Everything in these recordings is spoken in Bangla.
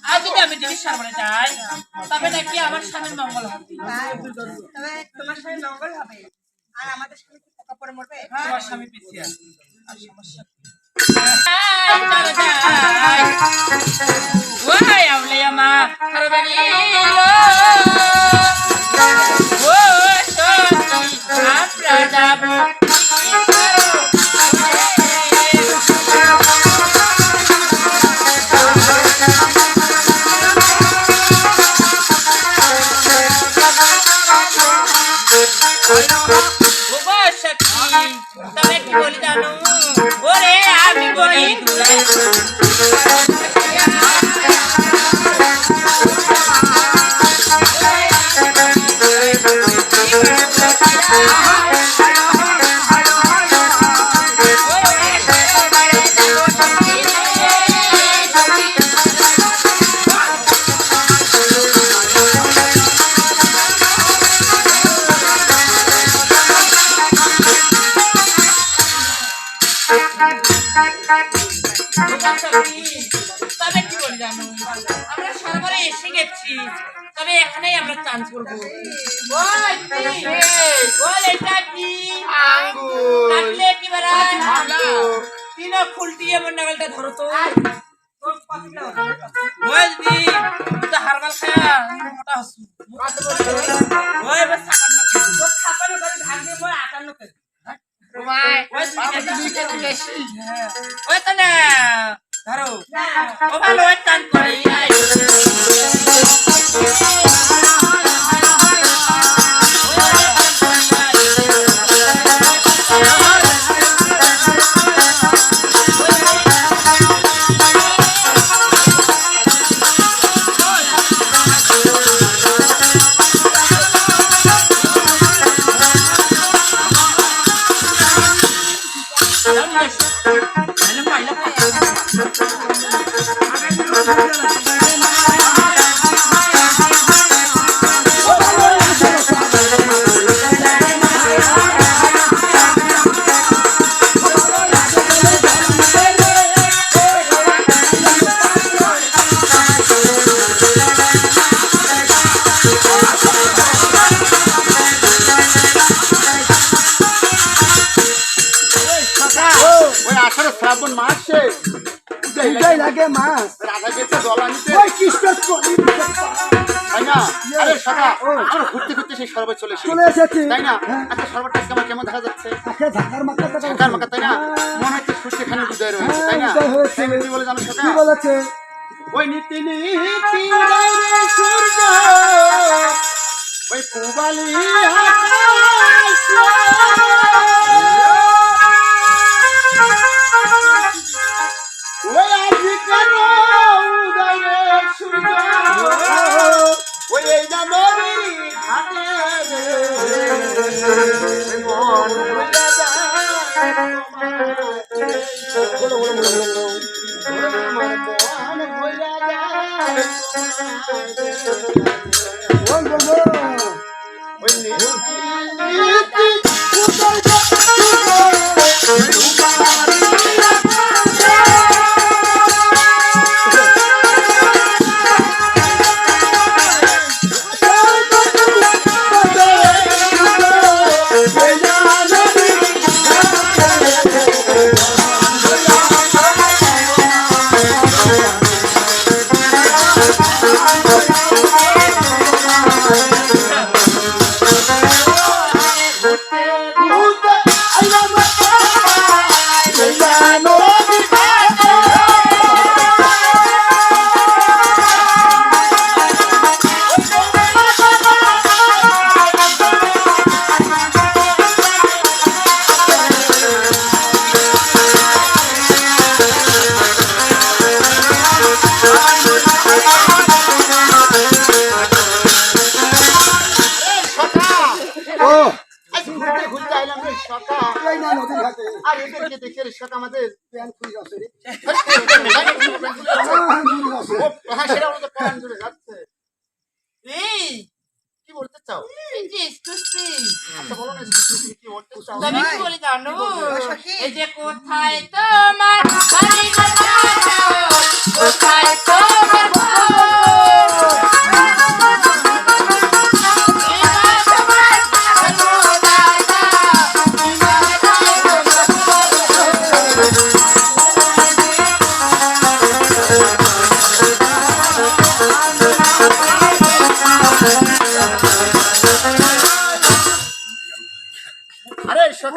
আর যদি আমি যদি সামনে যাই তবে নাকি আমার স্বামীর মঙ্গল হবে। তবে তোমার স্বামী মঙ্গল হবে আর আমাদের স্বামী কি পোকা পড়ে মরবে? তোমার স্বামী পিছিয়ে আছে আর সমস্যা ওই আউলে আমা হারবানি ও সত্যি আমরা যাব তবে কি বলি জানো ওরে আমি বলি তবে কি বলি জানো আমরা সরবরে এসে গেছি তবে এখানেই আমরা চান্স করবো এটা কি আঙ্গুর কি বেড়ায় তিন ফুলটি এমন নাগালটা ধরো তো হারবাল খায়া মোটা হসু ওই বস 56 কেজি তো 56 করে ভাগ দিয়ে মই 58 কেজি ওই তো না ধরো ও ভালো ওই টান করে শ্রাবণ মাসে লাগে মাছ রাধা গেছে জল আনতে তাই না? আরে সকা আমরা ঘুরতে ঘুরতে সেই সরবত চলে এসেছি তাই না? আচ্ছা সরবতটা আমার কেমন দেখা যাচ্ছে? ঝাঁকার মাকা তাই না? মনে হচ্ছে সূর্য এখানে উদয় রয়েছে তাই না? কি বলে জানো সকা? বলেছে ওই নীতি নীতি সূর্য ওই পূবালি ওই আজি কেন উদয় সূর্য ওই এই নবী ঘাটে মন ভুলে যায় বলো আমার মন ভুলে যায় ওই নীতি আমাদের কি বলতে চাও? তবে কি বলি জানো এই যে কোথায় তোমার কোথায় তোমার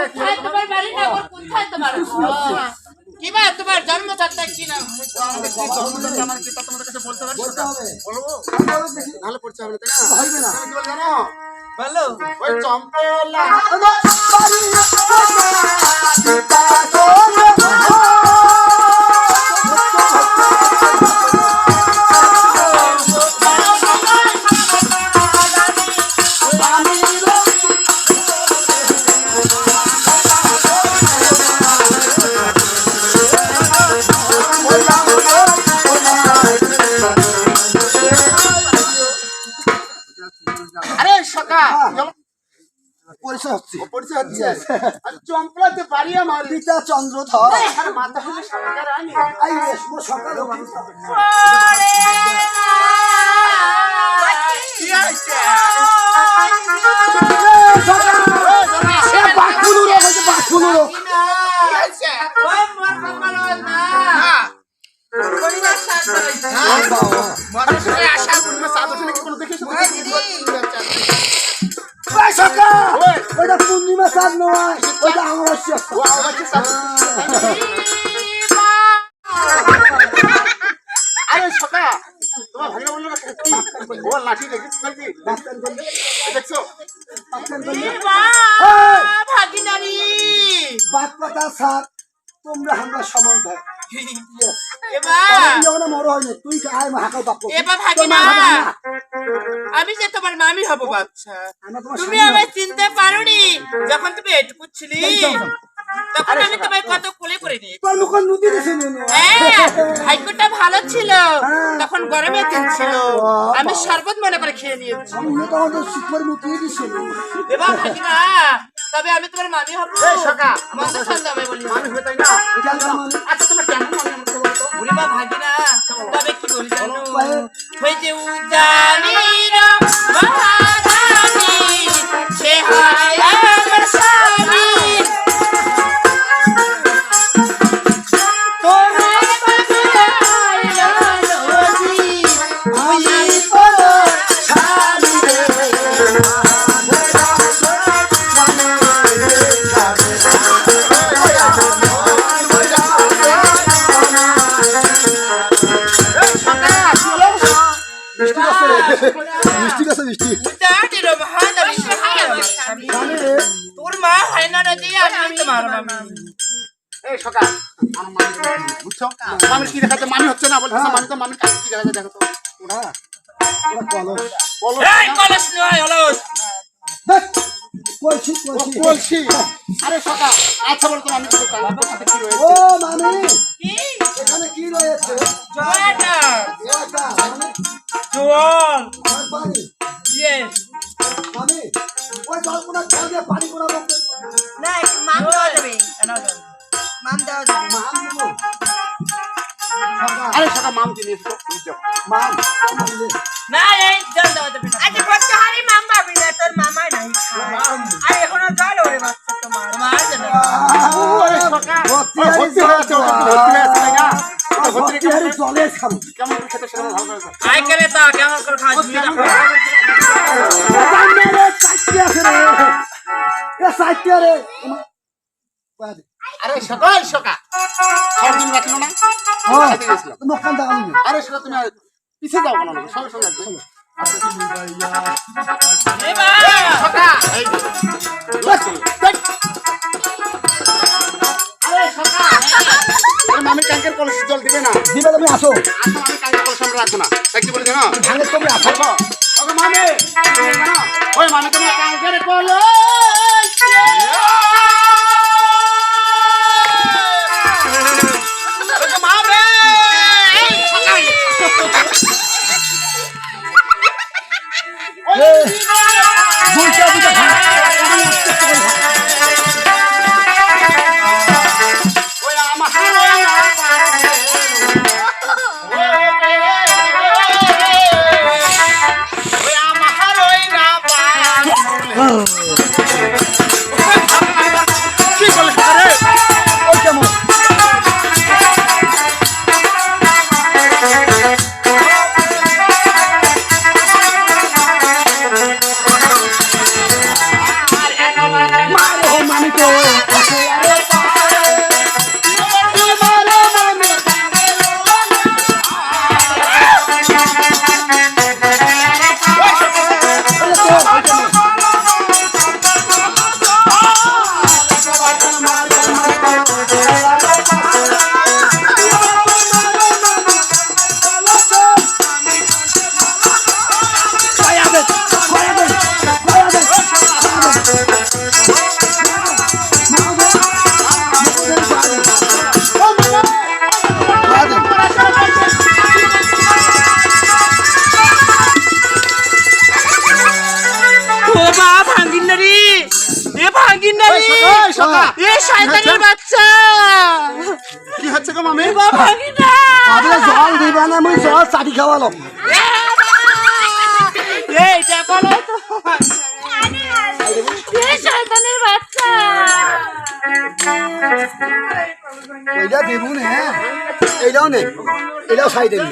কোথায় তোমার বাড়ি না ওর কোথায় তোমার কি বা তোমার জন্মদাতা কি নাম আমাদের কি জন্মদাতা আমার পিতা তোমাদের কাছে বলতে পারছো বলতে হবে। বলবো বলো দেখি। নাহলে পড়তে হবে না তাই না হইবে না। তুমি কি বল জানো বলো ওই চম্পলা আরে সকা পরিচয় হচ্ছে। পরিচয় হচ্ছে আর চম্পলাতে বাড়ি আমার পিতা চন্দ্রধর। আর মাথা হলে সরকার আনি আই রেশমো সকালে উঠি। কি হইছে এ বাকুলু রে হইছে বাকুলু রে। কি হইছে ওই মোর কপাল না হ্যাঁ পরিবার সাথ ধরেছে বাবা। মানুষের আশা করবে সাধুসনে কি কোনো দেখিস ওই সকা। ওই। ওইটা পূর্ণিমা চাঁদ নয়, ওইটা অমাবস্যা। ও আমার কি সাধু আরে সকা তোমার ভাগনা বললো না কি ও লাঠি দেখিস নাকি ডাক্তার বললে, দেখছো ডাক্তার বললে, ভাগিনারি বাদ কথা স্যার, তোমরা আমরা সম্বন্ধ। Yes. এবার তবে তুই এখনো বড় হয়নি, তুই আয় হাঁকাও বাপ। এবার তোর ভাগিনা মা খাবে না। আমি যে তোমার মামি হব বাচ্চা আমরা তোমার তুমি স্বামী আমায় হবো। চিনতে পারোনি যখন তুমি এটুকু ছিলি তখন আমি তোমায় কত কোলে করে নিই তোর মুখ নদী দিছে নুনু। ভাগ্যটা ভালো ছিল হ্যাঁ। তখন গরমের দিন ছিল আমি শরবত মনে করে খেয়ে নিয়েছি আমিও তো আমাদের শিখবার মুখিয়ে দিছে নুনু। এবার ভাগিনা তবে আমি তোমার মামি হব এই সকা মন্দ ছন্দ আমি বলি মানুষ হয়ে তাই না কেন মানে? আচ্ছা তোমার কেমন মনে আমাকে বলতো ওরে বা ভাগিনা তবে কি বলি জানো কয়ে? ওই যে উজানির মহারানী সে হয় আমার স্বামী তোমায় বানাইলো নদী আমি তোর স্বামী রে। এই সকা কি হলো মিষ্টি আছে রে। মিষ্টি আছে মিষ্টি। উজানির মহারানী সে হয় আমার স্বামী মানে তোর মা হয় না নদী আমি তোমার মামি এই সকা আমার মামি বুঝছো মামি কি দেখাচ্ছে মামি হচ্ছে না বলছে মামি তো মামি কাছে কি দেখাচ্ছে দেখো তো ওরা ওরা কলস। বলো এই কলস নয় অলস দেখ, কলসি ও কলসি। বলছি আরে সকা আচ্ছা বলো তো আমি তো কার সাথে কি রয়েছে ও মামি, কি এখানে কি রয়েছে? জয়টা এটা মানে জল আমার বাড়ি। ইয়েস মামি, ওই জলপোনা জল দিয়ে পানি কোনা বলতে না একটু মাম দেওয়া যাবে এনাদা মাম দেওয়া যাবে মাম দিব। সকা, আরে সকা মাম কি নিয়েছো বুঝছো মাম, মাম দে। না এই জল দাও দেবে না আচ্ছা করতে হারি মাম পাবি না তোর মামাই নাই আর এখনো জল ওরে বাচ্চা তোমার তোমার জন্য ওরে সকা ভর্তি ভর্তি হয়ে আছে ভর্তি হয়ে আছে তাই না ভর্তি ভর্তি হাড়ি জলে খাবো। কেমন করে খেতে সেটা ভালো করে আই করে তা কেমন করে খাওয়া দিবি না জানলে রে, চাইতে আছে রে। এ চাইতে রে। বাড়ি। আরে সকাল সকা সারাদিন রাখলো না হ্যাঁ, খেতে গেছিলাম দোকান দেখাবি। আরে সেটা তুমি আর পিছিয়ে যাও না সঙ্গে সঙ্গে আসবে এবার সকা এই দেখ। আরে সকা আরে মামি ট্যাঙ্কের কলসি জল দিবে না দিবে তুমি আসো। আসো আমি ট্যাঙ্কের কলসি আমরা রাখবো না তাই কি বলে জানো ভাঙে তুমি আসো। ওকে মামি জানো ওই মামি তোমার ট্যাঙ্কের কলস দুইটা দুইটা ভাঙ। ওই আমার ওই আমার ওই না শয়তানের বাচ্চা কি হচ্ছে গো মামি? ভাগিনা আবে জল দিবা না মুই জল চাটি খাওয়ালো এইটা বলো তো শয়তানের বাচ্চা এইটা দেবো নে এইটাও নে এটাও সাইডে নে